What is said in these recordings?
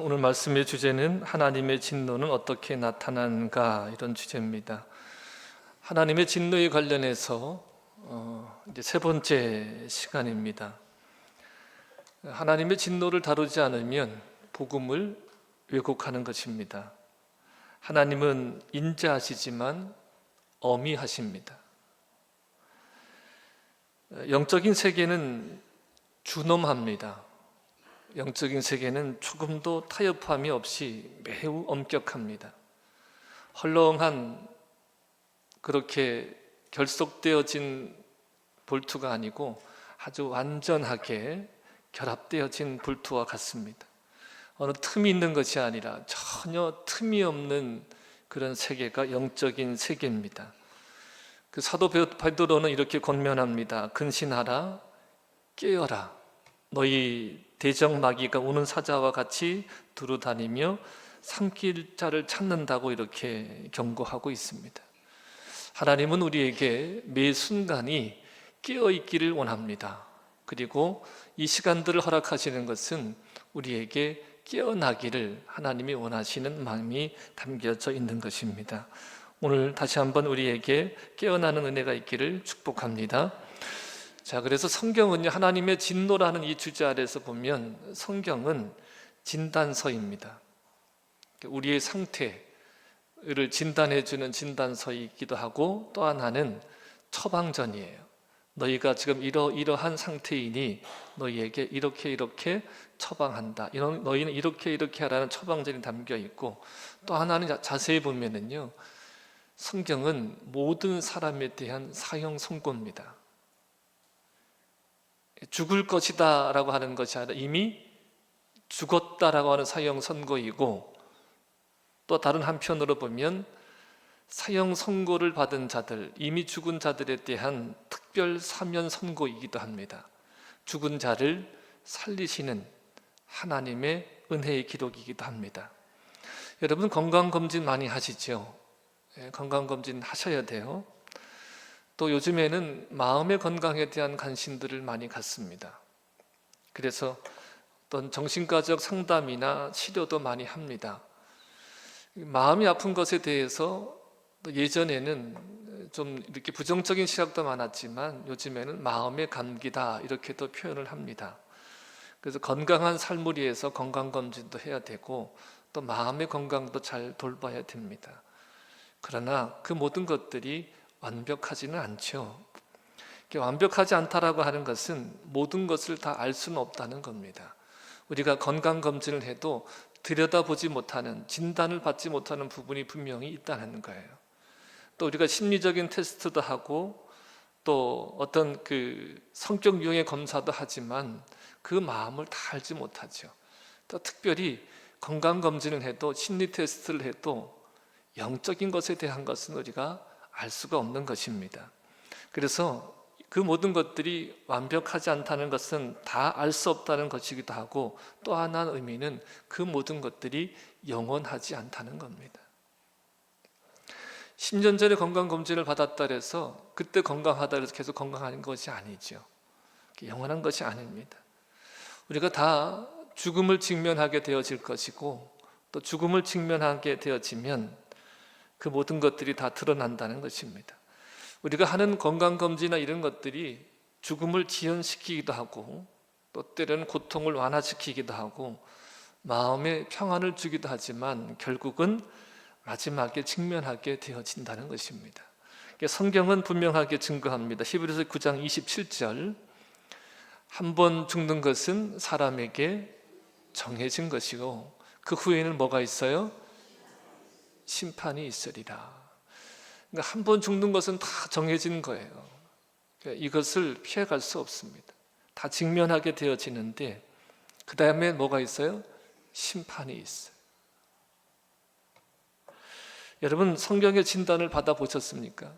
오늘 말씀의 주제는 하나님의 진노는 어떻게 나타나는가, 이런 주제입니다. 하나님의 진노에 관련해서 이제 세 번째 시간입니다. 하나님의 진노를 다루지 않으면 복음을 왜곡하는 것입니다. 하나님은 인자하시지만 어미하십니다. 영적인 세계는 준엄합니다. 영적인 세계는 조금도 타협함이 없이 매우 엄격합니다. 헐렁한 그렇게 결속되어진 볼트가 아니고 아주 완전하게 결합되어진 볼트와 같습니다. 어느 틈이 있는 것이 아니라 전혀 틈이 없는 그런 세계가 영적인 세계입니다. 그 사도 베드로는 이렇게 권면합니다. 근신하라, 깨어라. 너희 대적마귀가 우는 사자와 같이 두루다니며 삼킬 자를 찾는다고 이렇게 경고하고 있습니다. 하나님은 우리에게 매 순간이 깨어있기를 원합니다. 그리고 이 시간들을 허락하시는 것은 우리에게 깨어나기를 하나님이 원하시는 마음이 담겨져 있는 것입니다. 오늘 다시 한번 우리에게 깨어나는 은혜가 있기를 축복합니다. 자, 그래서 성경은요, 하나님의 진노라는 이 주제 아래서 보면 성경은 진단서입니다. 우리의 상태를 진단해주는 진단서이기도 하고, 또 하나는 처방전이에요. 너희가 지금 이러한 상태이니 너희에게 이렇게 처방한다. 너희는 이렇게 하라는 처방전이 담겨 있고, 또 하나는 자세히 보면은요, 성경은 모든 사람에 대한 사형 선고입니다. 죽을 것이다 라고 하는 것이 아니라 이미 죽었다라고 하는 사형 선고이고, 또 다른 한편으로 보면 사형 선고를 받은 자들, 이미 죽은 자들에 대한 특별 사면 선고이기도 합니다. 죽은 자를 살리시는 하나님의 은혜의 기록이기도 합니다. 여러분, 건강검진 많이 하시죠? 건강검진 하셔야 돼요. 또 요즘에는 마음의 건강에 대한 관심들을 많이 갖습니다. 그래서 어떤 정신과적 상담이나 치료도 많이 합니다. 마음이 아픈 것에 대해서 예전에는 좀 이렇게 부정적인 시각도 많았지만 요즘에는 마음의 감기다 이렇게도 표현을 합니다. 그래서 건강한 삶을 위해서 건강검진도 해야 되고 또 마음의 건강도 잘 돌봐야 됩니다. 그러나 그 모든 것들이 완벽하지는 않죠. 완벽하지 않다라고 하는 것은 모든 것을 다 알 수는 없다는 겁니다. 우리가 건강검진을 해도 들여다보지 못하는, 진단을 받지 못하는 부분이 분명히 있다는 거예요. 또 우리가 심리적인 테스트도 하고 또 어떤 그 성격 유형의 검사도 하지만 그 마음을 다 알지 못하죠. 또 특별히 건강검진을 해도 심리 테스트를 해도 영적인 것에 대한 것은 우리가 알 수가 없는 것입니다. 그래서 그 모든 것들이 완벽하지 않다는 것은 다 알 수 없다는 것이기도 하고, 또 하나의 의미는 그 모든 것들이 영원하지 않다는 겁니다. 10년 전에 건강검진을 받았다 해서 그때 건강하다 해서 계속 건강한 것이 아니죠. 영원한 것이 아닙니다. 우리가 다 죽음을 직면하게 되어질 것이고, 또 죽음을 직면하게 되어지면 그 모든 것들이 다 드러난다는 것입니다. 우리가 하는 건강검진이나 이런 것들이 죽음을 지연시키기도 하고, 또 때로는 고통을 완화시키기도 하고 마음의 평안을 주기도 하지만 결국은 마지막에 직면하게 되어진다는 것입니다. 성경은 분명하게 증거합니다. 히브리서 9장 27절, 한 번 죽는 것은 사람에게 정해진 것이고 그 후에는 뭐가 있어요? 심판이 있으리라. 그러니까 한 번 죽는 것은 다 정해진 거예요. 그러니까 이것을 피해갈 수 없습니다. 다 직면하게 되어지는데 그 다음에 뭐가 있어요? 심판이 있어요. 여러분, 성경의 진단을 받아보셨습니까?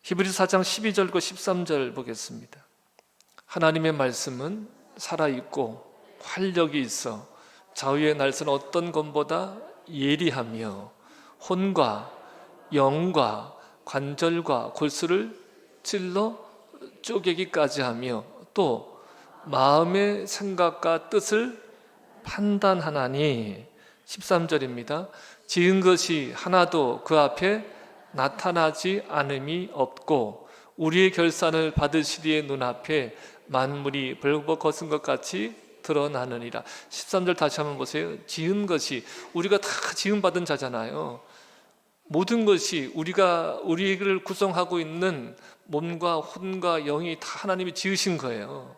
히브리서 4장 12절과 13절 보겠습니다. 하나님의 말씀은 살아있고 활력이 있어 좌우의 날선 어떤 검보다 예리하며 혼과 영과 관절과 골수를 찔러 쪼개기까지 하며 또 마음의 생각과 뜻을 판단하나니 13절입니다. 지은 것이 하나도 그 앞에 나타나지 않음이 없고 우리의 결산을 받으시리의 눈앞에 만물이 벌거 벗은 것 같이 드러나느니라. 13절 다시 한번 보세요. 지은 것이, 우리가 다 지음받은 자잖아요. 모든 것이, 우리를 구성하고 있는 몸과 혼과 영이 다 하나님이 지으신 거예요.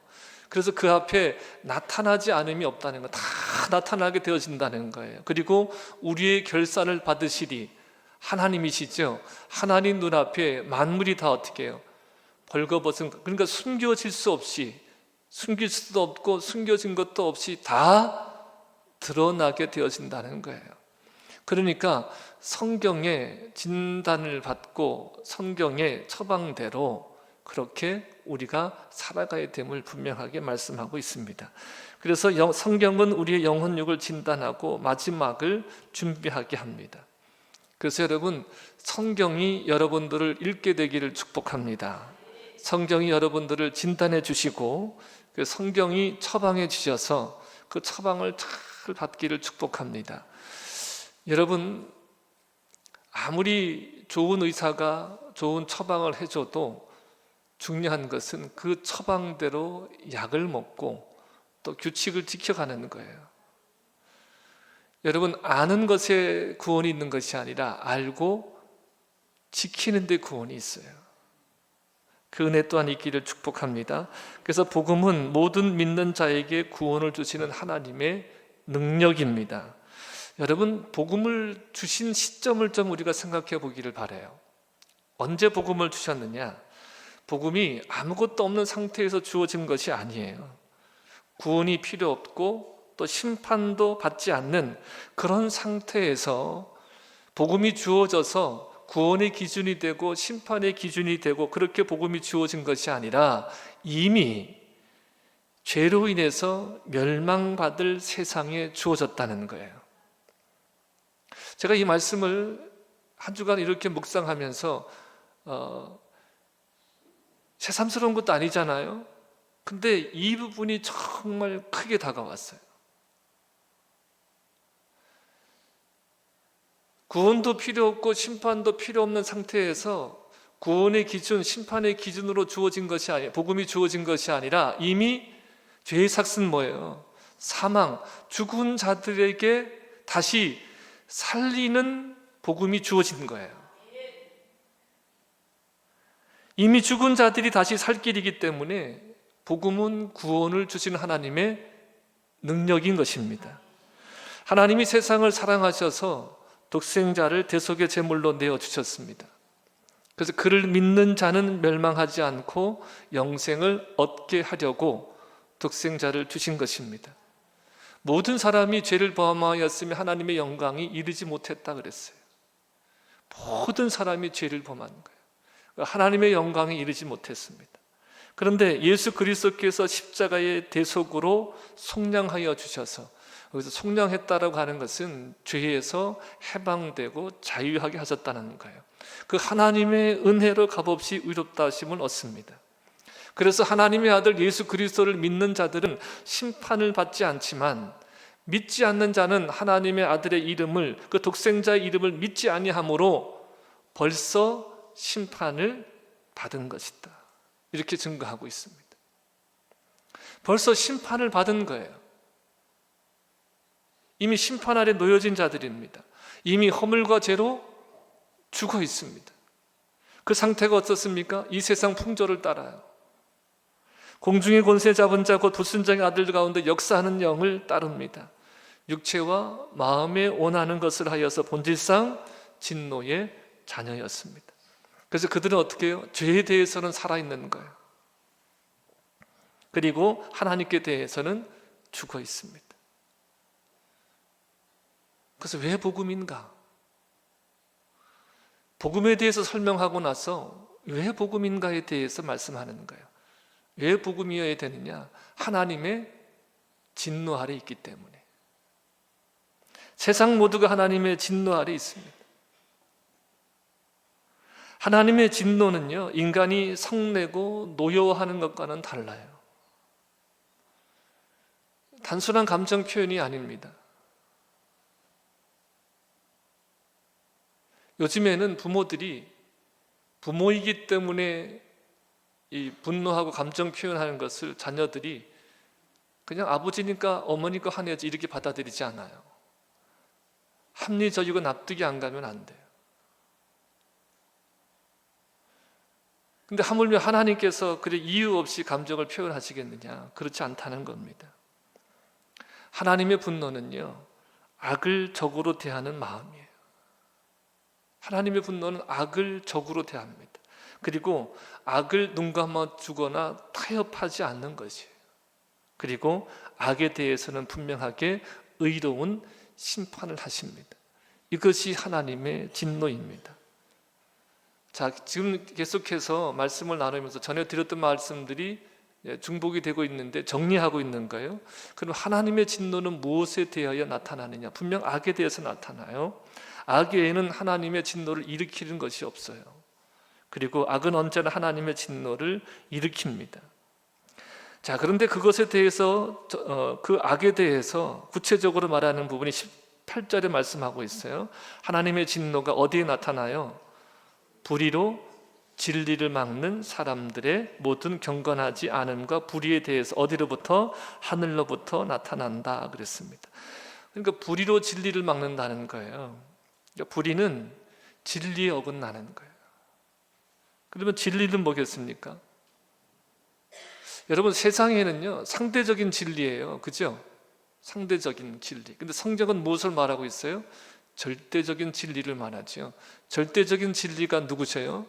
그래서 그 앞에 나타나지 않음이 없다는 거, 다 나타나게 되어진다는 거예요. 그리고 우리의 결산을 받으시리, 하나님이시죠. 하나님 눈앞에 만물이 다 어떻게 해요? 벌거벗은 것, 그러니까 숨겨질 수 없이, 숨길 수도 없고 숨겨진 것도 없이 다 드러나게 되어진다는 거예요. 그러니까 성경의 진단을 받고 성경의 처방대로 그렇게 우리가 살아가야 됨을 분명하게 말씀하고 있습니다. 그래서 성경은 우리의 영혼육을 진단하고 마지막을 준비하게 합니다. 그래서 여러분, 성경이 여러분들을 읽게 되기를 축복합니다. 성경이 여러분들을 진단해 주시고 그 성경이 처방해 주셔서 그 처방을 잘 받기를 축복합니다. 여러분, 아무리 좋은 의사가 좋은 처방을 해줘도 중요한 것은 그 처방대로 약을 먹고 또 규칙을 지켜가는 거예요. 여러분, 아는 것에 구원이 있는 것이 아니라 알고 지키는 데 구원이 있어요. 그 은혜 또한 있기를 축복합니다. 그래서 복음은 모든 믿는 자에게 구원을 주시는 하나님의 능력입니다. 여러분, 복음을 주신 시점을 좀 우리가 생각해 보기를 바라요. 언제 복음을 주셨느냐? 복음이 아무것도 없는 상태에서 주어진 것이 아니에요. 구원이 필요 없고 또 심판도 받지 않는 그런 상태에서 복음이 주어져서 구원의 기준이 되고 심판의 기준이 되고 그렇게 복음이 주어진 것이 아니라 이미 죄로 인해서 멸망받을 세상에 주어졌다는 거예요. 제가 이 말씀을 한 주간 이렇게 묵상하면서 새삼스러운 것도 아니잖아요. 근데 이 부분이 정말 크게 다가왔어요. 구원도 필요 없고 심판도 필요 없는 상태에서 구원의 기준, 심판의 기준으로 주어진 것이 아니라, 복음이 주어진 것이 아니라 이미 죄의 삭은 뭐예요? 사망, 죽은 자들에게 다시 살리는 복음이 주어진 거예요. 이미 죽은 자들이 다시 살 길이기 때문에 복음은 구원을 주신 하나님의 능력인 것입니다. 하나님이 세상을 사랑하셔서 독생자를 대속의 제물로 내어주셨습니다. 그래서 그를 믿는 자는 멸망하지 않고 영생을 얻게 하려고 독생자를 주신 것입니다. 모든 사람이 죄를 범하였으며 하나님의 영광이 이르지 못했다 그랬어요. 모든 사람이 죄를 범한 거예요. 하나님의 영광이 이르지 못했습니다. 그런데 예수 그리스도께서 십자가의 대속으로 속량하여 주셔서, 여기서 속량했다라고 하는 것은 죄에서 해방되고 자유하게 하셨다는 거예요. 그 하나님의 은혜로 값없이 의롭다 하심을 얻습니다. 그래서 하나님의 아들 예수 그리스도를 믿는 자들은 심판을 받지 않지만 믿지 않는 자는 하나님의 아들의 이름을, 그 독생자의 이름을 믿지 아니하므로 벌써 심판을 받은 것이다, 이렇게 증거하고 있습니다. 벌써 심판을 받은 거예요. 이미 심판 아래 놓여진 자들입니다. 이미 허물과 죄로 죽어 있습니다. 그 상태가 어떻습니까? 이 세상 풍조를 따라요. 공중의 권세 잡은 자 곧 불순종의 아들 가운데 역사하는 영을 따릅니다. 육체와 마음에 원하는 것을 하여서 본질상 진노의 자녀였습니다. 그래서 그들은 어떻게 해요? 죄에 대해서는 살아있는 거예요. 그리고 하나님께 대해서는 죽어 있습니다. 그래서 왜 복음인가? 복음에 대해서 설명하고 나서 왜 복음인가에 대해서 말씀하는 거예요. 왜 복음이어야 되느냐? 하나님의 진노 아래 있기 때문에. 세상 모두가 하나님의 진노 아래 있습니다. 하나님의 진노는요, 인간이 성내고 노여워하는 것과는 달라요. 단순한 감정 표현이 아닙니다. 요즘에는 부모들이 부모이기 때문에 이 분노하고 감정 표현하는 것을 자녀들이 그냥 아버지니까 어머니가 화내지 이렇게 받아들이지 않아요. 합리적이고 납득이 안 가면 안 돼요. 근데 하물며 하나님께서 그래 이유 없이 감정을 표현하시겠느냐? 그렇지 않다는 겁니다. 하나님의 분노는요, 악을 적으로 대하는 마음이에요. 하나님의 분노는 악을 적으로 대합니다. 그리고 악을 눈 감아 주거나 타협하지 않는 것이에요. 그리고 악에 대해서는 분명하게 의로운 심판을 하십니다. 이것이 하나님의 진노입니다. 자, 지금 계속해서 말씀을 나누면서 전해드렸던 말씀들이 중복이 되고 있는데 정리하고 있는 거예요. 그럼 하나님의 진노는 무엇에 대하여 나타나느냐? 분명 악에 대해서 나타나요. 악 외에는 하나님의 진노를 일으키는 것이 없어요. 그리고 악은 언제나 하나님의 진노를 일으킵니다. 자, 그런데 그것에 대해서 그 악에 대해서 구체적으로 말하는 부분이 18절에 말씀하고 있어요. 하나님의 진노가 어디에 나타나요? 불의로 진리를 막는 사람들의 모든 경건하지 않음과 불의에 대해서 어디로부터? 하늘로부터 나타난다 그랬습니다. 그러니까 불의로 진리를 막는다는 거예요. 그러니까 불의는 진리에 어긋나는 거예요. 그러면 진리는 뭐겠습니까? 여러분, 세상에는요 상대적인 진리예요. 그죠? 상대적인 진리. 근데 성경은 무엇을 말하고 있어요? 절대적인 진리를 말하죠. 절대적인 진리가 누구세요?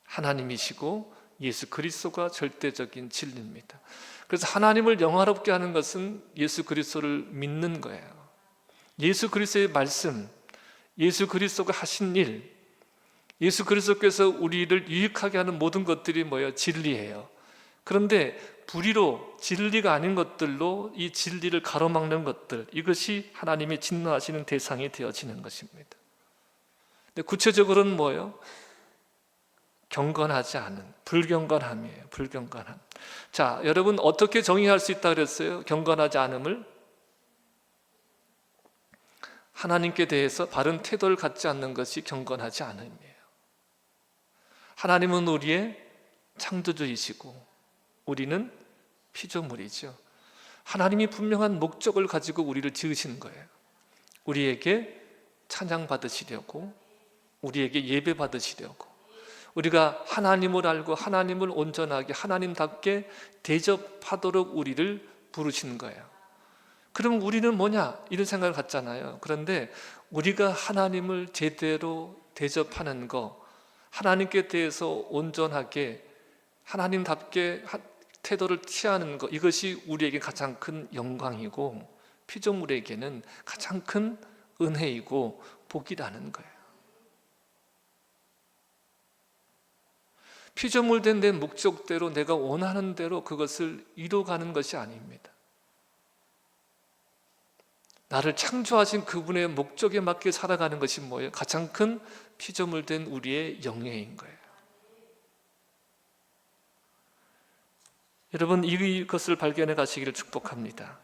하나님이시고 예수 그리스도가 절대적인 진리입니다. 그래서 하나님을 영화롭게 하는 것은 예수 그리스도를 믿는 거예요. 예수 그리스도의 말씀, 예수 그리스도가 하신 일, 예수 그리스도께서 우리를 유익하게 하는 모든 것들이 뭐예요? 진리예요. 그런데 불의로 진리가 아닌 것들로 이 진리를 가로막는 것들, 이것이 하나님이 진노하시는 대상이 되어지는 것입니다. 근데 구체적으로는 뭐예요? 경건하지 않은, 불경건함이에요. 불경건함. 자, 여러분 어떻게 정의할 수 있다 그랬어요? 경건하지 않음을? 하나님께 대해서 바른 태도를 갖지 않는 것이 경건하지 않음이에요. 하나님은 우리의 창조주이시고 우리는 피조물이죠. 하나님이 분명한 목적을 가지고 우리를 지으신 거예요. 우리에게 찬양 받으시려고, 우리에게 예배 받으시려고, 우리가 하나님을 알고 하나님을 온전하게 하나님답게 대접하도록 우리를 부르신 거예요. 그럼 우리는 뭐냐? 이런 생각을 갖잖아요. 그런데 우리가 하나님을 제대로 대접하는 거, 하나님께 대해서 온전하게 하나님답게 태도를 취하는 것, 이것이 우리에게 가장 큰 영광이고 피조물에게는 가장 큰 은혜이고 복이라는 거예요. 피조물 된 내 목적대로 내가 원하는 대로 그것을 이루어가는 것이 아닙니다. 나를 창조하신 그분의 목적에 맞게 살아가는 것이 뭐예요? 가장 큰 피조물 된 우리의 영예인 거예요. 여러분, 이것을 발견해 가시기를 축복합니다.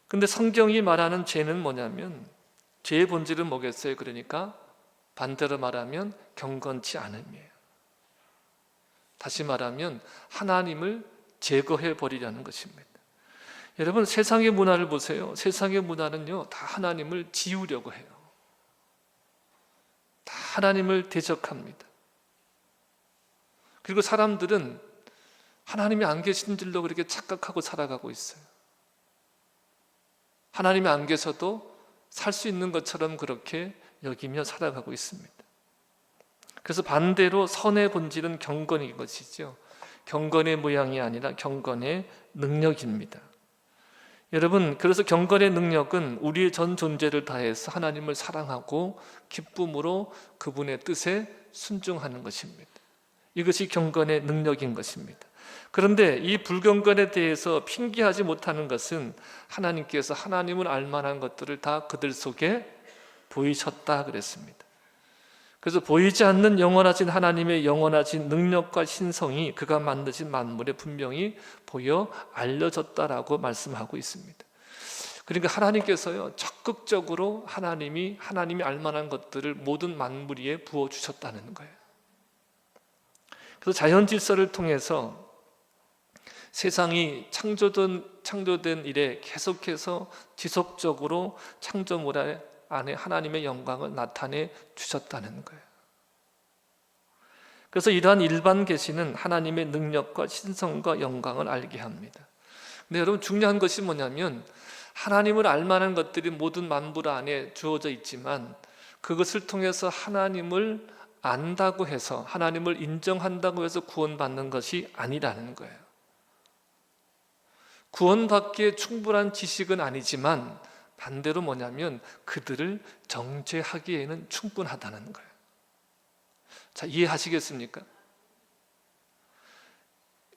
근데 성경이 말하는 죄는 뭐냐면, 죄의 본질은 뭐겠어요? 그러니까 반대로 말하면 경건치 않음이에요. 다시 말하면 하나님을 제거해 버리려는 것입니다. 여러분, 세상의 문화를 보세요. 세상의 문화는요 다 하나님을 지우려고 해요. 다 하나님을 대적합니다. 그리고 사람들은 하나님이 안 계신 줄로 그렇게 착각하고 살아가고 있어요. 하나님이 안 계셔도 살 수 있는 것처럼 그렇게 여기며 살아가고 있습니다. 그래서 반대로 선의 본질은 경건인 것이죠. 경건의 모양이 아니라 경건의 능력입니다. 여러분, 그래서 경건의 능력은 우리의 전 존재를 다해서 하나님을 사랑하고 기쁨으로 그분의 뜻에 순종하는 것입니다. 이것이 경건의 능력인 것입니다. 그런데 이 불경건에 대해서 핑계하지 못하는 것은 하나님께서 하나님을 알만한 것들을 다 그들 속에 보이셨다 그랬습니다. 그래서 보이지 않는 영원하신 하나님의 영원하신 능력과 신성이 그가 만드신 만물에 분명히 보여 알려졌다라고 말씀하고 있습니다. 그러니까 하나님께서요, 적극적으로 하나님이 알만한 것들을 모든 만물 위에 부어주셨다는 거예요. 그래서 자연 질서를 통해서 세상이 창조된 이래 계속해서 지속적으로 창조물 안에 하나님의 영광을 나타내 주셨다는 거예요. 그래서 이러한 일반 계시는 하나님의 능력과 신성과 영광을 알게 합니다. 근데 여러분, 중요한 것이 뭐냐면 하나님을 알만한 것들이 모든 만물 안에 주어져 있지만 그것을 통해서 하나님을 안다고 해서, 하나님을 인정한다고 해서 구원받는 것이 아니라는 거예요. 구원받기에 충분한 지식은 아니지만 반대로 뭐냐면 그들을 정죄하기에는 충분하다는 거예요. 자, 이해하시겠습니까?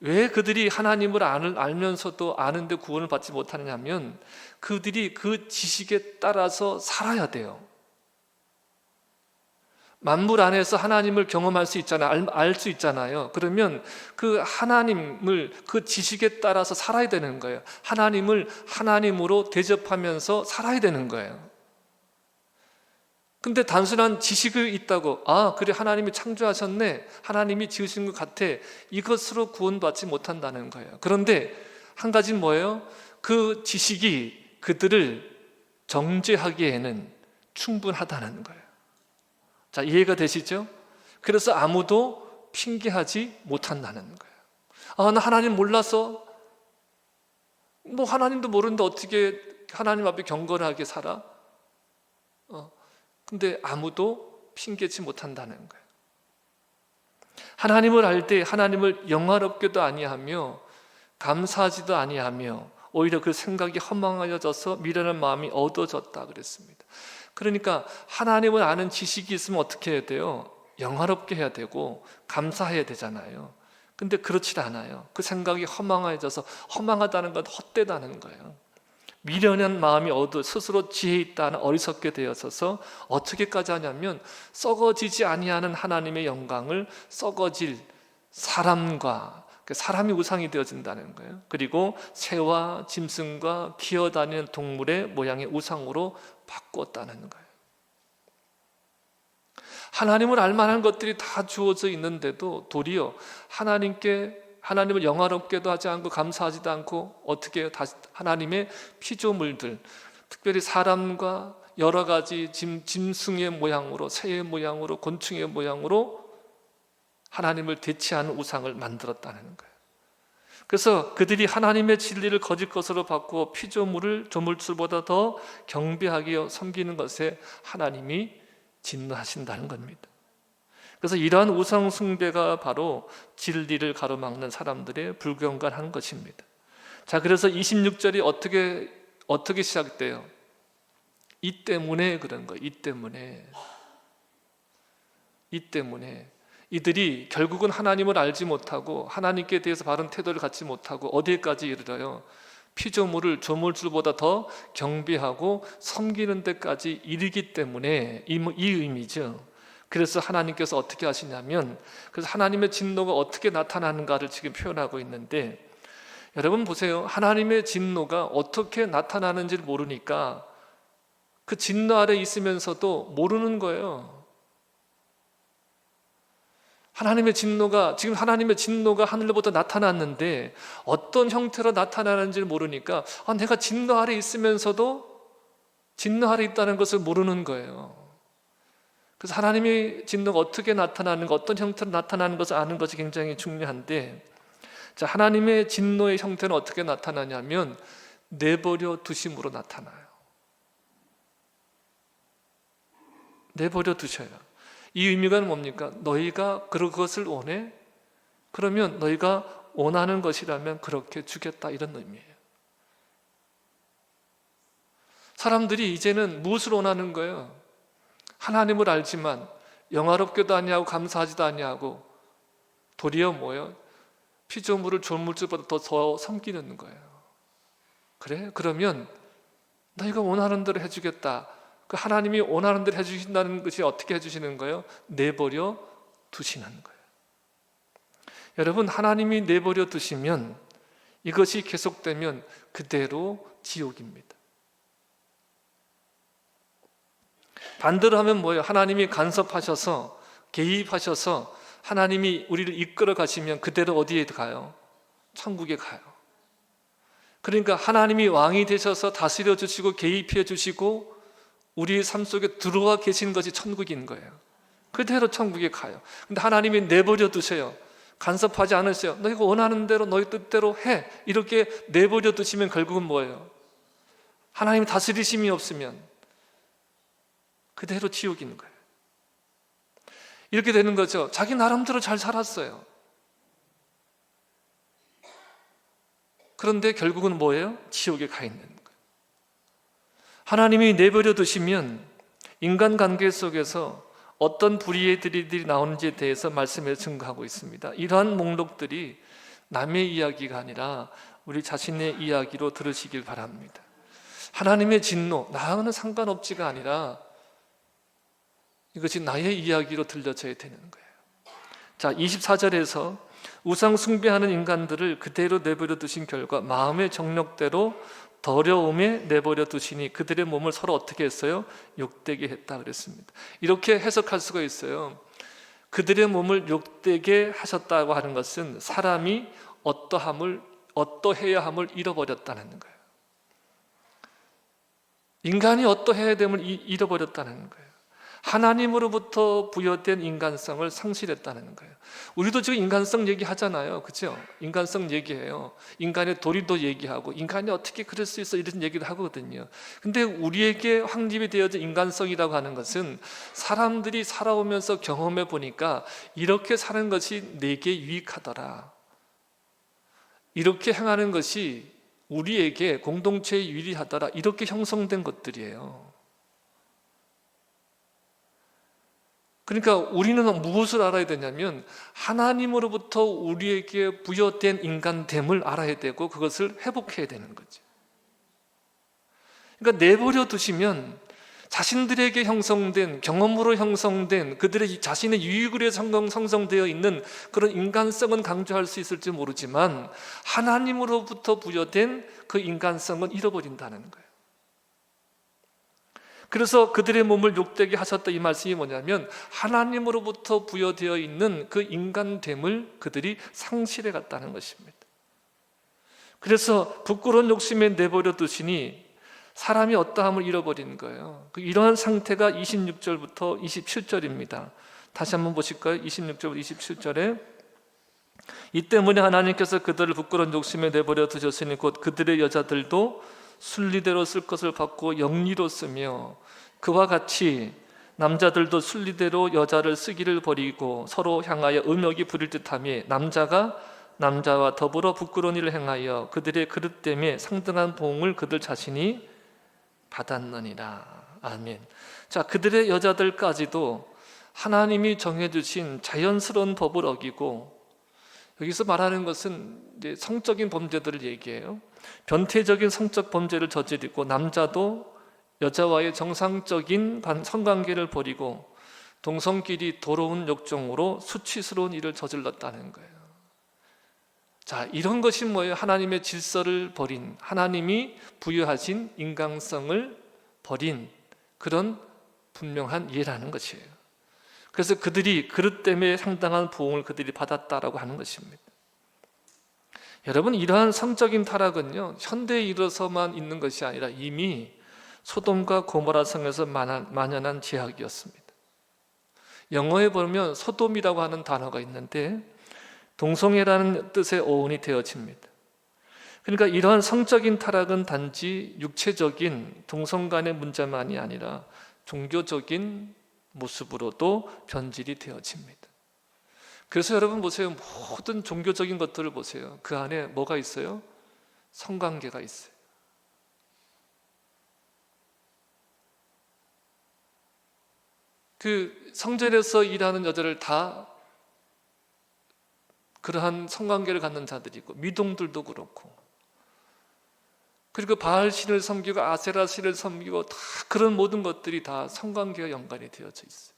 왜 그들이 하나님을 알면서도 아는데 구원을 받지 못하느냐면 그들이 그 지식에 따라서 살아야 돼요. 만물 안에서 하나님을 경험할 수 있잖아요. 알 수 있잖아요. 그러면 그 하나님을 그 지식에 따라서 살아야 되는 거예요. 하나님을 하나님으로 대접하면서 살아야 되는 거예요. 근데 단순한 지식이 있다고, 아, 그래, 하나님이 창조하셨네, 하나님이 지으신 것 같아, 이것으로 구원받지 못한다는 거예요. 그런데 한 가지는 뭐예요? 그 지식이 그들을 정죄하기에는 충분하다는 거예요. 자, 이해가 되시죠? 그래서 아무도 핑계하지 못한다는 거예요. 아, 나 하나님 몰라서, 뭐 하나님도 모르는데 어떻게 하나님 앞에 경건하게 살아? 근데 아무도 핑계치 못한다는 거예요. 하나님을 알 때 하나님을 영화롭게도 아니하며 감사하지도 아니하며 오히려 그 생각이 허망하여져서 미련한 마음이 어두워졌다 그랬습니다. 그러니까 하나님을 아는 지식이 있으면 어떻게 해야 돼요? 영화롭게 해야 되고 감사해야 되잖아요. 근데 그렇지 않아요. 그 생각이 허망해져서, 허망하다는 건 헛되다는 거예요. 미련한 마음이 스스로 지혜 있다는 어리석게 되어서서 어떻게까지 하냐면 썩어지지 아니하는 하나님의 영광을 썩어질 사람이 우상이 되어진다는 거예요. 그리고 새와 짐승과 기어다니는 동물의 모양의 우상으로 바꿨다는 거예요. 하나님을 알만한 것들이 다 주어져 있는데도 도리어 하나님을 영화롭게도 하지 않고 감사하지도 않고 어떻게 해요? 다시 하나님의 피조물들, 특별히 사람과 여러 가지 짐승의 모양으로, 새의 모양으로, 곤충의 모양으로 하나님을 대체하는 우상을 만들었다는 거예요. 그래서 그들이 하나님의 진리를 거짓 것으로 바꾸어 피조물을 조물주보다 더 경배하게 섬기는 것에 하나님이 진노하신다는 겁니다. 그래서 이러한 우상 숭배가 바로 진리를 가로막는 사람들의 불경건한 것입니다. 자, 그래서 26절이 어떻게 시작돼요? 이 때문에 그런 거예요. 이 때문에 이들이 결국은 하나님을 알지 못하고 하나님께 대해서 바른 태도를 갖지 못하고 어디까지 이르러요? 피조물을 조물주보다 더 경배하고 섬기는 데까지 이르기 때문에 이 의미죠. 그래서 하나님께서 어떻게 하시냐면, 그래서 하나님의 진노가 어떻게 나타나는가를 지금 표현하고 있는데, 여러분 보세요. 하나님의 진노가 어떻게 나타나는지를 모르니까 그 진노 아래 있으면서도 모르는 거예요. 지금 하나님의 진노가 하늘로부터 나타났는데 어떤 형태로 나타나는지를 모르니까 내가 진노 아래 있으면서도 진노 아래 있다는 것을 모르는 거예요. 그래서 하나님의 진노가 어떻게 나타나는가, 어떤 형태로 나타나는 것을 아는 것이 굉장히 중요한데, 자, 하나님의 진노의 형태는 어떻게 나타나냐면 내버려 두심으로 나타나요. 내버려 두셔요. 이 의미가 뭡니까? 너희가 그것을 원해? 그러면 너희가 원하는 것이라면 그렇게 주겠다, 이런 의미예요. 사람들이 이제는 무엇을 원하는 거예요? 하나님을 알지만 영화롭게도 아니하고 감사하지도 아니하고 도리어 뭐예요? 피조물을 조물주보다 더 섬기는 거예요. 그래? 그러면 너희가 원하는 대로 해주겠다. 그 하나님이 원하는 대로 해주신다는 것이 어떻게 해주시는 거예요? 내버려 두시는 거예요. 여러분, 하나님이 내버려 두시면, 이것이 계속되면 그대로 지옥입니다. 반대로 하면 뭐예요? 하나님이 간섭하셔서, 개입하셔서 하나님이 우리를 이끌어 가시면 그대로 어디에 가요? 천국에 가요. 그러니까 하나님이 왕이 되셔서 다스려 주시고 개입해 주시고 우리의 삶 속에 들어와 계신 것이 천국인 거예요. 그대로 천국에 가요. 근데 하나님이 내버려 두세요. 간섭하지 않으세요. 너희가 원하는 대로 너희 뜻대로 해. 이렇게 내버려 두시면 결국은 뭐예요? 하나님 다스리심이 없으면 그대로 지옥인 거예요. 이렇게 되는 거죠. 자기 나름대로 잘 살았어요. 그런데 결국은 뭐예요? 지옥에 가 있는 거예요. 하나님이 내버려 두시면 인간관계 속에서 어떤 불의의 들이들이 나오는지에 대해서 말씀에 증거하고 있습니다. 이러한 목록들이 남의 이야기가 아니라 우리 자신의 이야기로 들으시길 바랍니다. 하나님의 진노, 나하고는 상관없지가 아니라 이것이 나의 이야기로 들려져야 되는 거예요. 자, 24절에서 우상 숭배하는 인간들을 그대로 내버려 두신 결과 마음의 정욕대로 더러움에 내버려 두시니 그들의 몸을 서로 어떻게 했어요? 욕되게 했다 그랬습니다. 이렇게 해석할 수가 있어요. 그들의 몸을 욕되게 하셨다고 하는 것은 사람이 어떠해야 함을 잃어버렸다는 거예요. 인간이 어떠해야 됨을 잃어버렸다는 거예요. 하나님으로부터 부여된 인간성을 상실했다는 거예요. 우리도 지금 인간성 얘기하잖아요. 그렇죠? 인간성 얘기해요. 인간의 도리도 얘기하고 인간이 어떻게 그럴 수 있어 이런 얘기를 하거든요. 근데 우리에게 확립이 되어진 인간성이라고 하는 것은 사람들이 살아오면서 경험해 보니까 이렇게 사는 것이 내게 유익하더라. 이렇게 행하는 것이 우리에게 공동체에 유리하더라. 이렇게 형성된 것들이에요. 그러니까 우리는 무엇을 알아야 되냐면 하나님으로부터 우리에게 부여된 인간됨을 알아야 되고 그것을 회복해야 되는 거죠. 그러니까 내버려 두시면 자신들에게 형성된, 경험으로 형성된 그들의 자신의 유익을 위해 형성되어 있는 그런 인간성은 강조할 수 있을지 모르지만 하나님으로부터 부여된 그 인간성은 잃어버린다는 거예요. 그래서 그들의 몸을 욕되게 하셨다 이 말씀이 뭐냐면 하나님으로부터 부여되어 있는 그 인간됨을 그들이 상실해 갔다는 것입니다. 그래서 부끄러운 욕심에 내버려 두시니 사람이 어떠함을 잃어버린 거예요. 이러한 상태가 26절부터 27절입니다. 다시 한번 보실까요? 26절부터 27절에 이 때문에 하나님께서 그들을 부끄러운 욕심에 내버려 두셨으니 곧 그들의 여자들도 순리대로 쓸 것을 받고 영리로 쓰며 그와 같이 남자들도 순리대로 여자를 쓰기를 버리고 서로 향하여 음욕이 부릴 듯하며 남자가 남자와 더불어 부끄러운 일을 행하여 그들의 그릇됨에 상등한 보응을 그들 자신이 받았느니라. 아멘. 자, 그들의 여자들까지도 하나님이 정해주신 자연스러운 법을 어기고, 여기서 말하는 것은 이제 성적인 범죄들을 얘기해요. 변태적인 성적 범죄를 저지르고 남자도 여자와의 정상적인 성관계를 버리고 동성끼리 더러운 욕정으로 수치스러운 일을 저질렀다는 거예요. 자, 이런 것이 뭐예요? 하나님의 질서를 버린, 하나님이 부여하신 인간성을 버린 그런 분명한 예라는 것이에요. 그래서 그들이 그릇 때문에 상당한 보응을 그들이 받았다라고 하는 것입니다. 여러분, 이러한 성적인 타락은요 현대에 이르러서만 있는 것이 아니라 이미 소돔과 고모라 성에서 만연한 죄악이었습니다. 영어에 보면 소돔이라고 하는 단어가 있는데 동성애라는 뜻의 어원이 되어집니다. 그러니까 이러한 성적인 타락은 단지 육체적인 동성 간의 문제만이 아니라 종교적인 모습으로도 변질이 되어집니다. 그래서 여러분 보세요. 모든 종교적인 것들을 보세요. 그 안에 뭐가 있어요? 성관계가 있어요. 그 성전에서 일하는 여자를 다 그러한 성관계를 갖는 자들이고, 미동들도 그렇고, 그리고 바알 신을 섬기고 아세라 신을 섬기고 다 그런 모든 것들이 다 성관계와 연관이 되어져 있어요.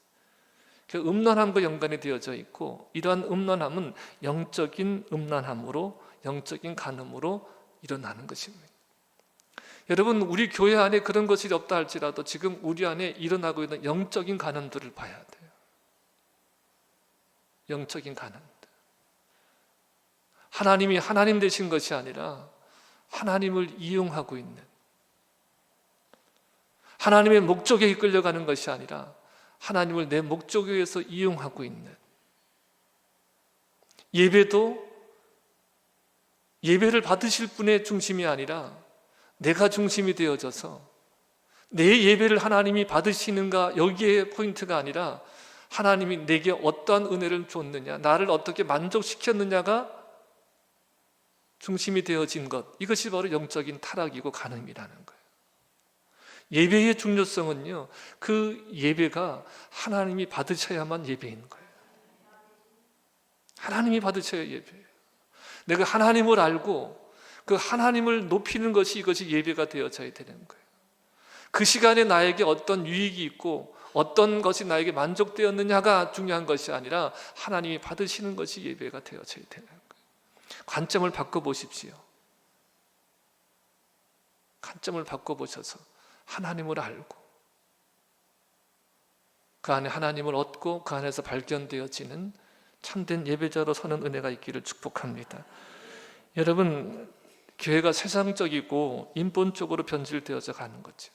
그 음란함과 연관이 되어져 있고, 이러한 음란함은 영적인 음란함으로, 영적인 간음으로 일어나는 것입니다. 여러분, 우리 교회 안에 그런 것이 없다 할지라도 지금 우리 안에 일어나고 있는 영적인 간음들을 봐야 돼요. 영적인 간음들. 하나님이 하나님 되신 것이 아니라 하나님을 이용하고 있는, 하나님의 목적에 이끌려가는 것이 아니라 하나님을 내 목적에 의해서 이용하고 있는, 예배도 예배를 받으실 분의 중심이 아니라 내가 중심이 되어져서 내 예배를 하나님이 받으시는가, 여기에 포인트가 아니라 하나님이 내게 어떠한 은혜를 줬느냐, 나를 어떻게 만족시켰느냐가 중심이 되어진 것, 이것이 바로 영적인 타락이고 간음이라는 거예요. 예배의 중요성은요, 그 예배가 하나님이 받으셔야만 예배인 거예요. 하나님이 받으셔야 예배예요. 내가 하나님을 알고 그 하나님을 높이는 것이, 이것이 예배가 되어져야 되는 거예요. 그 시간에 나에게 어떤 유익이 있고 어떤 것이 나에게 만족되었느냐가 중요한 것이 아니라 하나님이 받으시는 것이 예배가 되어져야 되는 거예요. 관점을 바꿔보십시오. 관점을 바꿔보셔서 하나님을 알고 그 안에 하나님을 얻고 그 안에서 발견되어지는 참된 예배자로 서는 은혜가 있기를 축복합니다. 여러분, 교회가 세상적이고 인본적으로 변질되어져 가는 거죠.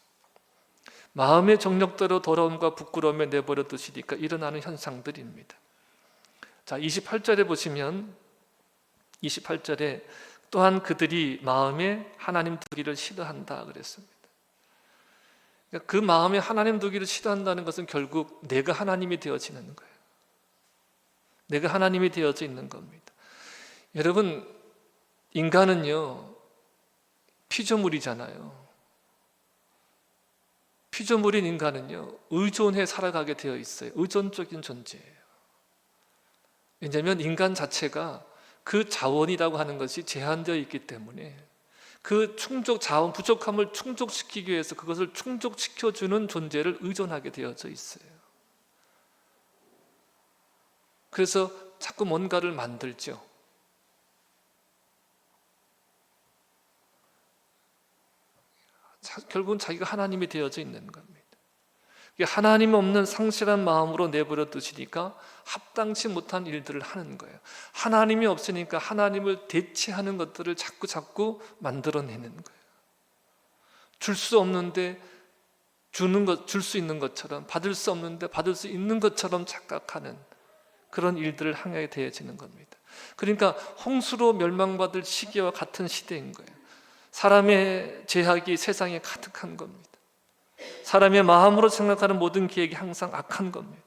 마음의 정력대로 더러움과 부끄러움에 내버려 두시니까 일어나는 현상들입니다. 자, 28절에 보시면 28절에 또한 그들이 마음에 하나님 두기를 싫어한다 그랬습니다. 그러니까 그 마음에 하나님 두기를 싫어한다는 것은 결국 내가 하나님이 되어지는 거예요. 내가 하나님이 되어져 있는 겁니다. 여러분, 인간은요 피조물이잖아요. 피조물인 인간은요 의존해 살아가게 되어 있어요. 의존적인 존재예요. 왜냐하면 인간 자체가 그 자원이라고 하는 것이 제한되어 있기 때문에 그 자원 부족함을 충족시키기 위해서 그것을 충족시켜주는 존재를 의존하게 되어져 있어요. 그래서 자꾸 뭔가를 만들죠. 결국은 자기가 하나님이 되어져 있는 겁니다. 하나님 없는 상실한 마음으로 내버려 두시니까 합당치 못한 일들을 하는 거예요. 하나님이 없으니까 하나님을 대체하는 것들을 자꾸 만들어내는 거예요. 줄 수 없는데 줄 수 있는 것처럼, 받을 수 없는데 받을 수 있는 것처럼 착각하는 그런 일들을 행하게 되어지는 겁니다. 그러니까 홍수로 멸망받을 시기와 같은 시대인 거예요. 사람의 죄악이 세상에 가득한 겁니다. 사람의 마음으로 생각하는 모든 계획이 항상 악한 겁니다.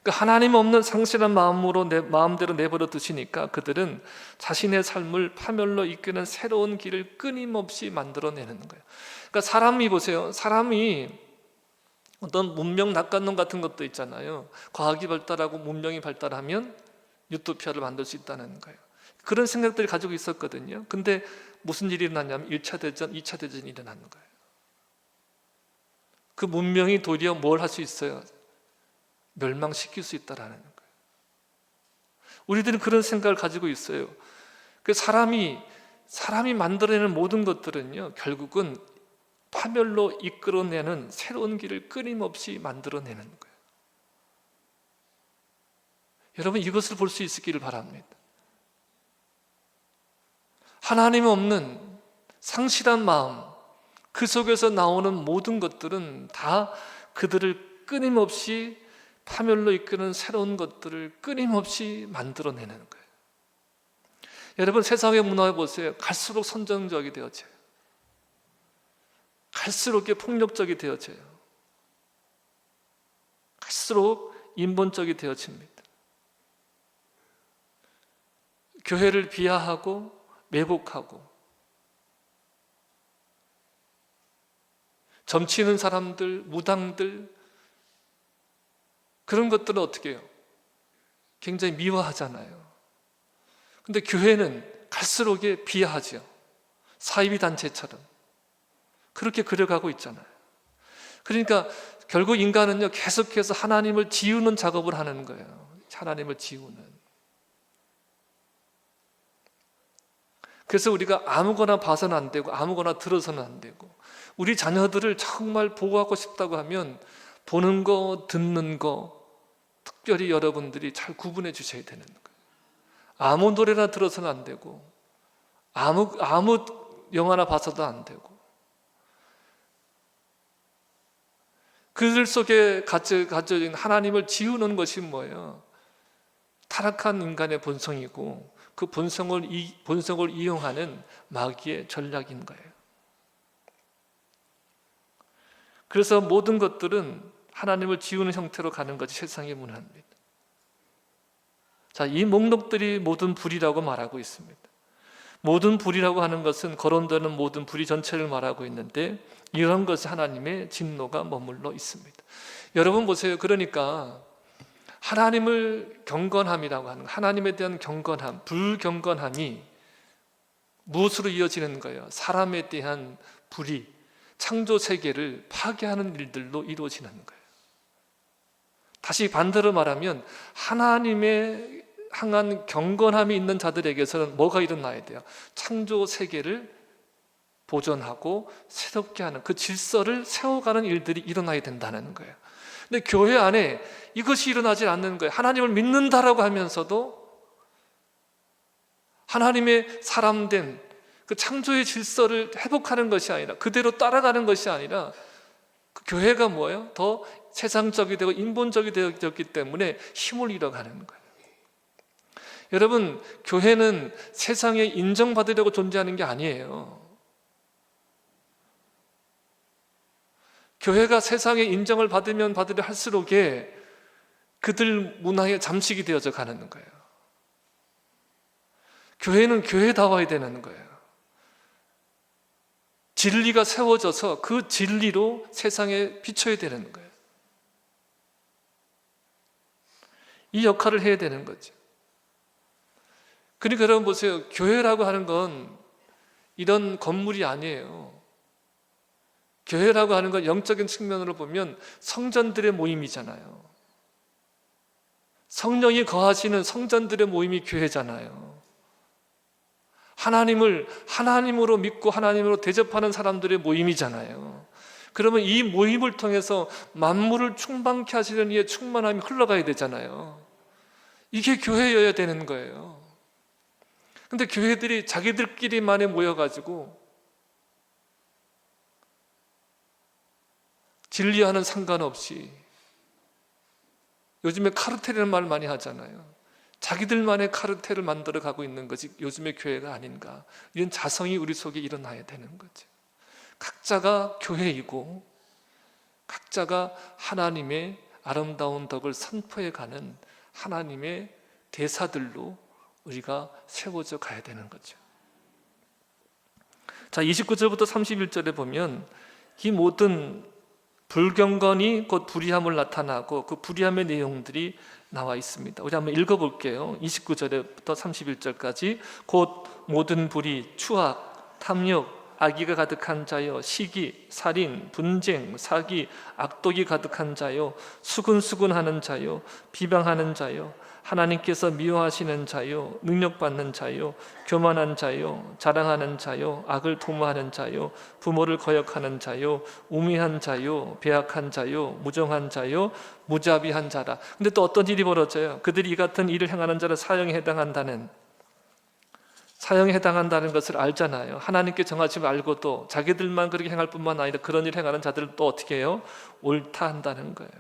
그러니까 하나님 없는 상실한 마음으로 마음대로 내버려 두시니까 그들은 자신의 삶을 파멸로 이끄는 새로운 길을 끊임없이 만들어내는 거예요. 그러니까 사람이 보세요. 사람이 어떤 문명 낙관론 같은 것도 있잖아요. 과학이 발달하고 문명이 발달하면 유토피아를 만들 수 있다는 거예요. 그런 생각들을 가지고 있었거든요. 근데 무슨 일이 일어났냐면 1차 대전, 2차 대전이 일어나는 거예요. 그 문명이 도리어 뭘 할 수 있어요? 멸망시킬 수 있다라는 거예요. 우리들은 그런 생각을 가지고 있어요. 그 사람이 만들어내는 모든 것들은요, 결국은 파멸로 이끌어내는 새로운 길을 끊임없이 만들어내는 거예요. 여러분, 이것을 볼 수 있기를 바랍니다. 하나님 없는 상실한 마음, 그 속에서 나오는 모든 것들은 다 그들을 끊임없이 파멸로 이끄는 새로운 것들을 끊임없이 만들어내는 거예요. 여러분, 세상의 문화에 보세요. 갈수록 선정적이 되어져요. 갈수록 폭력적이 되어져요. 갈수록 인본적이 되어집니다. 교회를 비하하고 매복하고, 점치는 사람들, 무당들, 그런 것들은 어떻게 해요? 굉장히 미화하잖아요. 근데 교회는 갈수록 비하하죠. 사이비 단체처럼 그렇게 그려가고 있잖아요. 그러니까 결국 인간은요, 계속해서 하나님을 지우는 작업을 하는 거예요. 하나님을 지우는. 그래서 우리가 아무거나 봐서는 안 되고 아무거나 들어서는 안 되고, 우리 자녀들을 정말 보호하고 싶다고 하면 보는 거, 듣는 거 특별히 여러분들이 잘 구분해 주셔야 되는 거예요. 아무 노래나 들어서는 안 되고 아무 영화나 봐서도 안 되고, 그들 속에 가져진 하나님을 지우는 것이 뭐예요? 타락한 인간의 본성이고, 그 본성을 이용하는 마귀의 전략인 거예요. 그래서 모든 것들은 하나님을 지우는 형태로 가는 것이 세상의 문화입니다. 자, 이 목록들이 모든 불이라고 말하고 있습니다. 모든 불이라고 하는 것은 거론되는 모든 불이 전체를 말하고 있는데, 이런 것이 하나님의 진노가 머물러 있습니다. 여러분 보세요. 그러니까 하나님을 경건함이라고 하는, 하나님에 대한 경건함, 불경건함이 무엇으로 이어지는 거예요? 사람에 대한 불이 창조 세계를 파괴하는 일들로 이루어지는 거예요. 다시 반대로 말하면 하나님의 향한 경건함이 있는 자들에게서는 뭐가 일어나야 돼요? 창조 세계를 보존하고 새롭게 하는 그 질서를 세워가는 일들이 일어나야 된다는 거예요. 근데 교회 안에 이것이 일어나지 않는 거예요. 하나님을 믿는다라고 하면서도 하나님의 사람된 그 창조의 질서를 회복하는 것이 아니라, 그대로 따라가는 것이 아니라, 그 교회가 뭐예요? 더 세상적이 되고 인본적이 되었기 때문에 힘을 잃어가는 거예요. 여러분, 교회는 세상에 인정받으려고 존재하는 게 아니에요. 교회가 세상에 인정을 받으면 받으려 할수록에 그들 문화의 잠식이 되어져 가는 거예요. 교회는 교회다워야 되는 거예요. 진리가 세워져서 그 진리로 세상에 비춰야 되는 거예요. 이 역할을 해야 되는 거죠. 그러니까 여러분 보세요. 교회라고 하는 건 이런 건물이 아니에요. 교회라고 하는 건 영적인 측면으로 보면 성전들의 모임이잖아요. 성령이 거하시는 성전들의 모임이 교회잖아요. 하나님을 하나님으로 믿고 하나님으로 대접하는 사람들의 모임이잖아요. 그러면 이 모임을 통해서 만물을 충만케 하시는 이의 충만함이 흘러가야 되잖아요. 이게 교회여야 되는 거예요. 근데 교회들이 자기들끼리만에 모여가지고 진리와는 상관없이, 요즘에 카르텔이라는 말 많이 하잖아요. 자기들만의 카르텔을 만들어 가고 있는 것이 요즘의 교회가 아닌가, 이런 자성이 우리 속에 일어나야 되는 거죠. 각자가 교회이고 각자가 하나님의 아름다운 덕을 선포해 가는 하나님의 대사들로 우리가 세워져 가야 되는 거죠. 자, 29절부터 31절에 보면 이 모든 불경건이 곧 불의함을 나타나고 그 불의함의 내용들이 나와 있습니다. 우리 한번 읽어볼게요. 29절부터 31절까지. 곧 모든 불의, 추악, 탐욕, 악의가 가득한 자요, 시기, 살인, 분쟁, 사기, 악독이 가득한 자요, 수근수근하는 자요, 비방하는 자요, 하나님께서 미워하시는 자요, 능력받는 자요, 교만한 자요, 자랑하는 자요, 악을 도모하는 자요, 부모를 거역하는 자요, 우매한 자요, 배악한 자요, 무정한 자요, 무자비한 자라. 근데 또 어떤 일이 벌어져요? 그들이 이 같은 일을 행하는 자를 사형에 해당한다는 것을 알잖아요. 하나님께 정하심을 알고도 자기들만 그렇게 행할 뿐만 아니라 그런 일을 행하는 자들을 또 어떻게 해요? 옳다 한다는 거예요.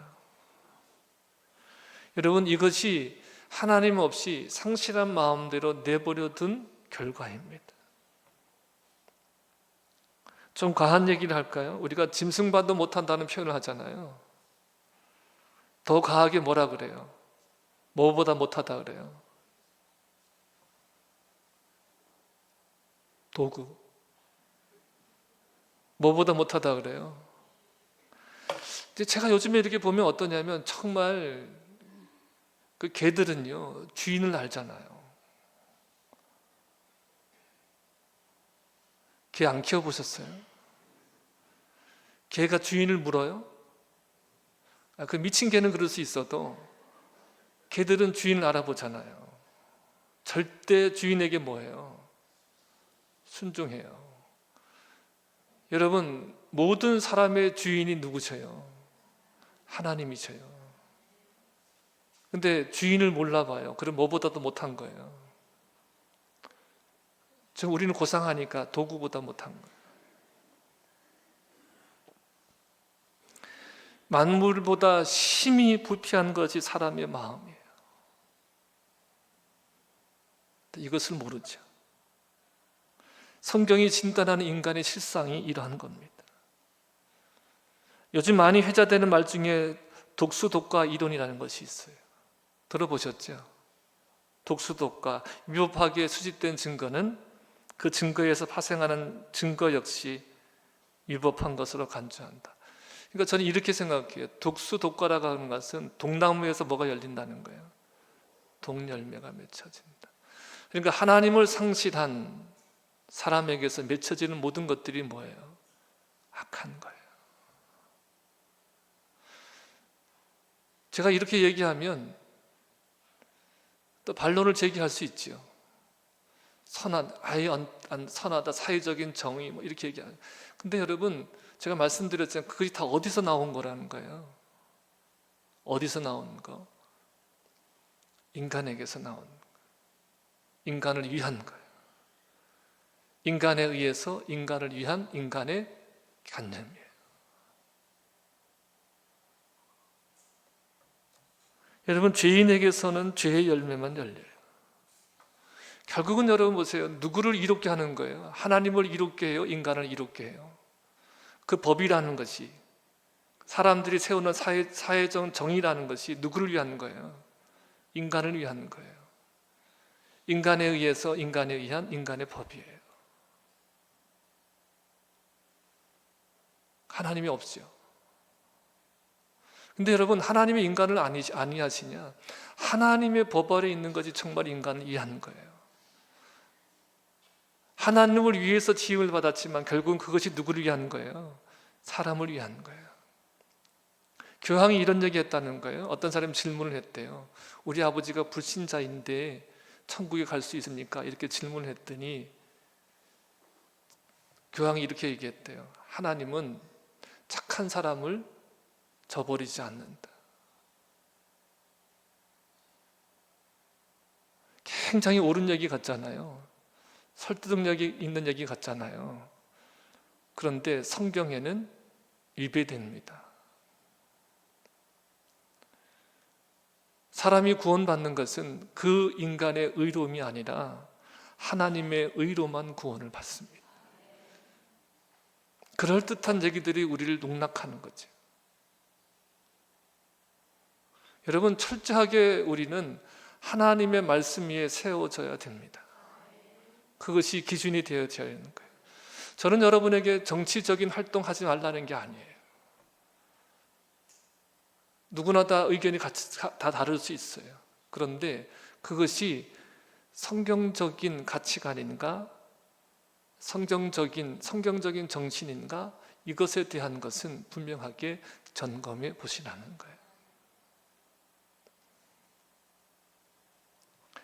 여러분, 이것이 하나님 없이 상실한 마음대로 내버려 둔 결과입니다. 좀 과한 얘기를 할까요? 우리가 짐승반도 못한다는 표현을 하잖아요. 더 과하게 뭐라 그래요? 뭐보다 못하다 그래요? 도구. 뭐보다 못하다 그래요? 근데 제가 요즘에 이렇게 보면 어떠냐면, 정말 그 개들은요, 주인을 알잖아요. 개 안 키워보셨어요? 개가 주인을 물어요? 그 미친 개는 그럴 수 있어도 개들은 주인을 알아보잖아요. 절대 주인에게 뭐예요? 순종해요. 여러분, 모든 사람의 주인이 누구셔요? 하나님이셔요. 근데 주인을 몰라봐요. 그럼 뭐보다도 못한 거예요. 지금 우리는 고상하니까 도구보다 못한 거예요. 만물보다 심히 부패한 것이 사람의 마음이에요. 이것을 모르죠. 성경이 진단하는 인간의 실상이 이러한 겁니다. 요즘 많이 회자되는 말 중에 독수독과 이론이라는 것이 있어요. 들어보셨죠? 독수독과 위법하게 수집된 증거는 그 증거에서 파생하는 증거 역시 위법한 것으로 간주한다. 그러니까 저는 이렇게 생각해요. 독수독과라고 하는 것은 독나무에서 뭐가 열린다는 거예요? 독열매가 맺혀진다. 그러니까 하나님을 상실한 사람에게서 맺혀지는 모든 것들이 뭐예요? 악한 거예요. 제가 이렇게 얘기하면 또 반론을 제기할 수 있죠. 선하다, 사회적인 정의 뭐 이렇게 얘기하는. 근데 여러분, 제가 말씀드렸잖아요. 그것이 다 어디서 나온 거라는 거예요. 어디서 나온 거? 인간에게서 나온 거. 인간을 위한 거예요. 인간에 의해서 인간을 위한 인간의 관념이에요. 여러분, 죄인에게서는 죄의 열매만 열려요. 결국은 여러분 보세요. 누구를 이롭게 하는 거예요? 하나님을 이롭게 해요? 인간을 이롭게 해요? 그 법이라는 것이, 사람들이 세우는 사회적 정의라는 것이 누구를 위한 거예요? 인간을 위한 거예요. 인간에 의해서 인간에 의한 인간의 법이에요. 하나님이 없죠. 근데 여러분, 하나님이 인간을 아니하시냐? 하나님의 법 아래 있는 것이 정말 인간을 이해하는 거예요. 하나님을 위해서 지음을 받았지만 결국은 그것이 누구를 위한 거예요? 사람을 위한 거예요. 교황이 이런 얘기했다는 거예요. 어떤 사람이 질문을 했대요. 우리 아버지가 불신자인데 천국에 갈 수 있습니까? 이렇게 질문을 했더니 교황이 이렇게 얘기했대요. 하나님은 착한 사람을 저버리지 않는다. 굉장히 옳은 얘기 같잖아요. 설득력이 있는 얘기 같잖아요. 그런데 성경에는 위배됩니다. 사람이 구원받는 것은 그 인간의 의로움이 아니라 하나님의 의로만 구원을 받습니다. 그럴듯한 얘기들이 우리를 농락하는 거죠. 여러분, 철저하게 우리는 하나님의 말씀 위에 세워져야 됩니다. 그것이 기준이 되어져야 하는 거예요. 저는 여러분에게 정치적인 활동하지 말라는 게 아니에요. 누구나 다 의견이 다 다를 수 있어요. 그런데 그것이 성경적인 가치관인가, 성경적인 정신인가, 이것에 대한 것은 분명하게 점검해 보시라는 거예요.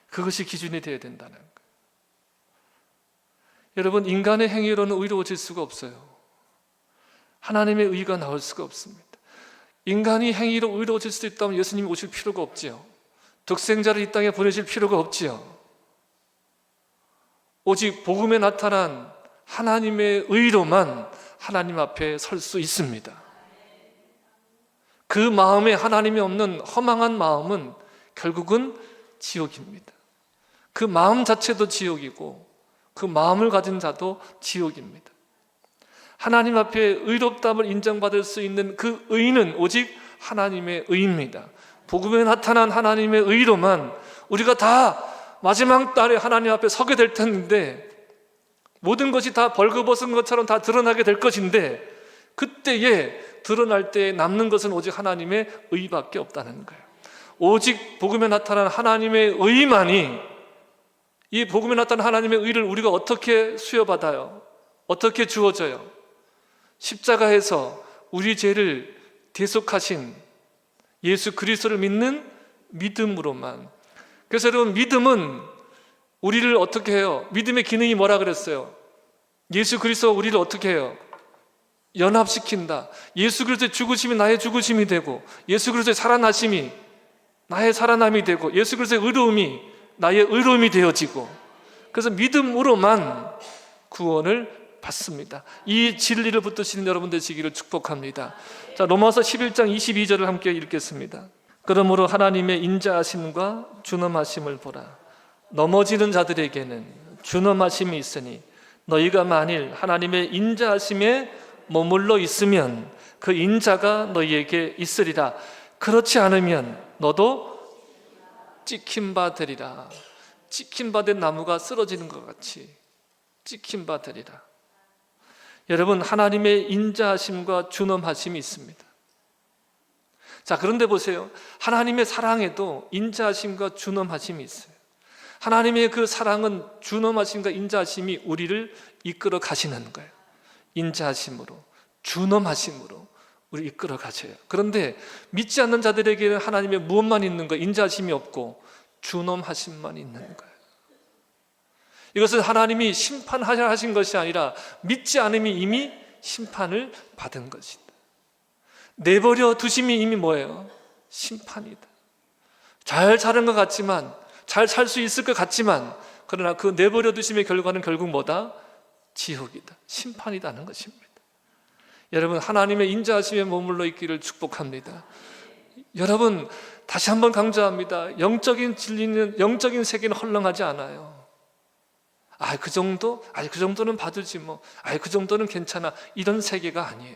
그것이 기준이 되어야 된다는 거예요. 여러분, 인간의 행위로는 의로워질 수가 없어요. 하나님의 의가 나올 수가 없습니다. 인간이 행위로 의로워질 수 있다면 예수님이 오실 필요가 없지요. 독생자를 이 땅에 보내실 필요가 없지요. 오직 복음에 나타난 하나님의 의로만 하나님 앞에 설 수 있습니다. 그 마음에 하나님이 없는 허망한 마음은 결국은 지옥입니다. 그 마음 자체도 지옥이고 그 마음을 가진 자도 지옥입니다. 하나님 앞에 의롭다함을 인정받을 수 있는 그 의는 오직 하나님의 의입니다. 복음에 나타난 하나님의 의로만 우리가 다 마지막 날에 하나님 앞에 서게 될 텐데, 모든 것이 다 벌거벗은 것처럼 다 드러나게 될 것인데, 그때에 드러날 때 남는 것은 오직 하나님의 의밖에 없다는 거예요. 오직 복음에 나타난 하나님의 의만이, 이 복음에 나타난 하나님의 의를 우리가 어떻게 수여받아요? 어떻게 주어져요? 십자가에서 우리 죄를 대속하신 예수 그리스도를 믿는 믿음으로만. 그래서 여러분, 믿음은 우리를 어떻게 해요? 믿음의 기능이 뭐라 그랬어요? 예수 그리스도가 우리를 어떻게 해요? 연합시킨다. 예수 그리스도의 죽으심이 나의 죽으심이 되고, 예수 그리스도의 살아나심이 나의 살아남이 되고, 예수 그리스도의 의로움이 나의 의로움이 되어지고, 그래서 믿음으로만 구원을 받습니다. 이 진리를 붙드시는 여러분 되시기를 축복합니다. 자, 로마서 11장 22절을 함께 읽겠습니다. 그러므로 하나님의 인자하심과 준엄하심을 보라. 넘어지는 자들에게는 준엄하심이 있으니 너희가 만일 하나님의 인자하심에 머물러 있으면 그 인자가 너희에게 있으리라. 그렇지 않으면 너도 찍힌바 되리라. 찍힌바 된 나무가 쓰러지는 것 같이 찍힌바 되리라. 여러분, 하나님의 인자하심과 준엄하심이 있습니다. 자, 그런데 보세요. 하나님의 사랑에도 인자하심과 준엄하심이 있어요. 하나님의 그 사랑은 준엄하심과 인자하심이 우리를 이끌어 가시는 거예요. 인자하심으로, 준엄하심으로 우리 이끌어 가셔요. 그런데 믿지 않는 자들에게는 하나님의 무엇만 있는 거예요? 인자하심이 없고 준엄하심만 있는 거예요. 이것은 하나님이 심판하신 것이 아니라 믿지 않음이 이미 심판을 받은 것이다. 내버려 두심이 이미 뭐예요? 심판이다. 잘 사는 것 같지만, 잘 살 수 있을 것 같지만, 그러나 그 내버려 두심의 결과는 결국 뭐다? 지옥이다. 심판이라는 것입니다. 여러분, 하나님의 인자하심에 머물러 있기를 축복합니다. 여러분, 다시 한번 강조합니다. 영적인 진리는, 영적인 세계는 헐렁하지 않아요. 그 정도? 그 정도는 받을지 뭐. 그 정도는 괜찮아. 이런 세계가 아니에요.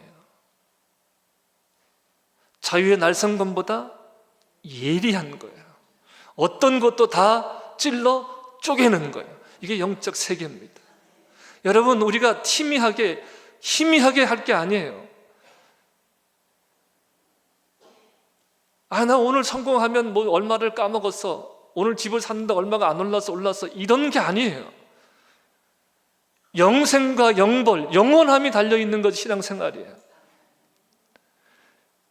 자유의 날성검보다 예리한 거예요. 어떤 것도 다 찔러 쪼개는 거예요. 이게 영적 세계입니다. 여러분, 우리가 희미하게 할 게 아니에요. 나 오늘 성공하면 뭐 얼마를 까먹었어. 오늘 집을 샀는데 얼마가 안 올랐어. 이런 게 아니에요. 영생과 영벌, 영원함이 달려있는 것이 신앙생활이에요.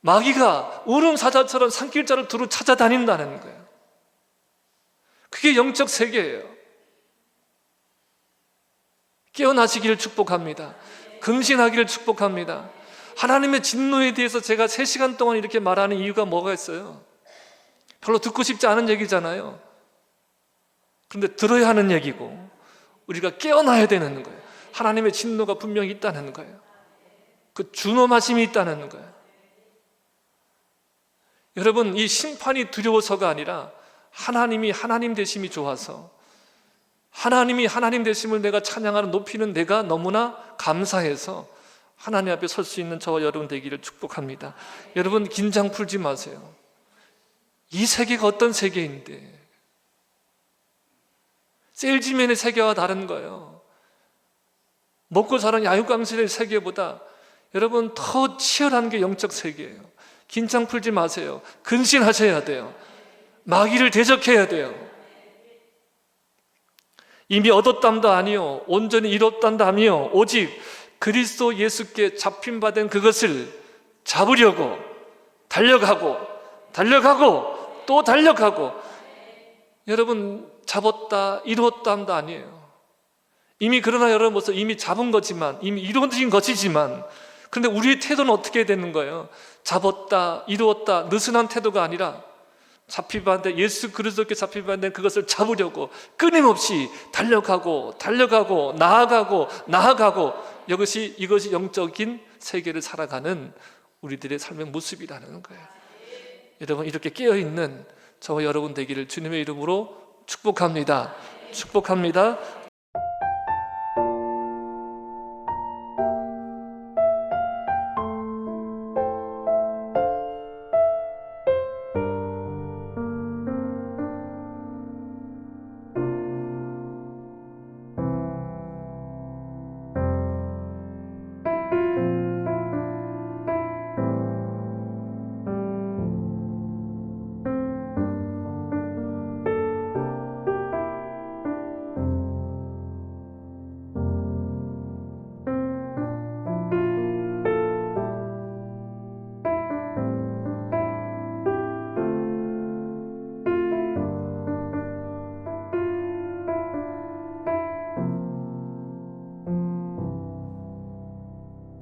마귀가 울음사자처럼 산길자를 두루 찾아다닌다는 거예요. 그게 영적 세계예요. 깨어나시기를 축복합니다. 금신하기를 축복합니다. 하나님의 진노에 대해서 제가 3시간 동안 이렇게 말하는 이유가 뭐가 있어요? 별로 듣고 싶지 않은 얘기잖아요. 그런데 들어야 하는 얘기고, 우리가 깨어나야 되는 거예요. 하나님의 진노가 분명히 있다는 거예요. 그 준엄하심이 있다는 거예요. 여러분, 이 심판이 두려워서가 아니라 하나님이 하나님 되심이 좋아서, 하나님이 하나님 되심을 내가 찬양하는, 높이는 내가 너무나 감사해서 하나님 앞에 설 수 있는 저와 여러분 되기를 축복합니다. 여러분, 긴장 풀지 마세요. 이 세계가 어떤 세계인데, 셀지맨의 세계와 다른 거예요. 먹고 사는 야육강실의 세계보다 여러분 더 치열한 게 영적 세계예요. 긴장 풀지 마세요. 근신하셔야 돼요. 마귀를 대적해야 돼요. 이미 얻었담도 아니요, 온전히 이뤘담도 아니요, 오직 그리스도 예수께 잡힌 바 된 그것을 잡으려고 달려가고 또 달려가고. 여러분, 잡았다, 이루었다함도 아니에요. 이미, 그러나 여러분 벌써 이미 잡은 거지만, 이미 이루어진 것이지만, 그런데 우리의 태도는 어떻게 되는 거예요? 잡았다, 이루었다, 느슨한 태도가 아니라 잡힌 바 된, 예수 그리스도께 잡힌 바 된 그것을 잡으려고 끊임없이 달려가고 나아가고. 이것이 영적인 세계를 살아가는 우리들의 삶의 모습이라는 거예요. 여러분, 이렇게 깨어있는 저와 여러분 되기를 주님의 이름으로 축복합니다.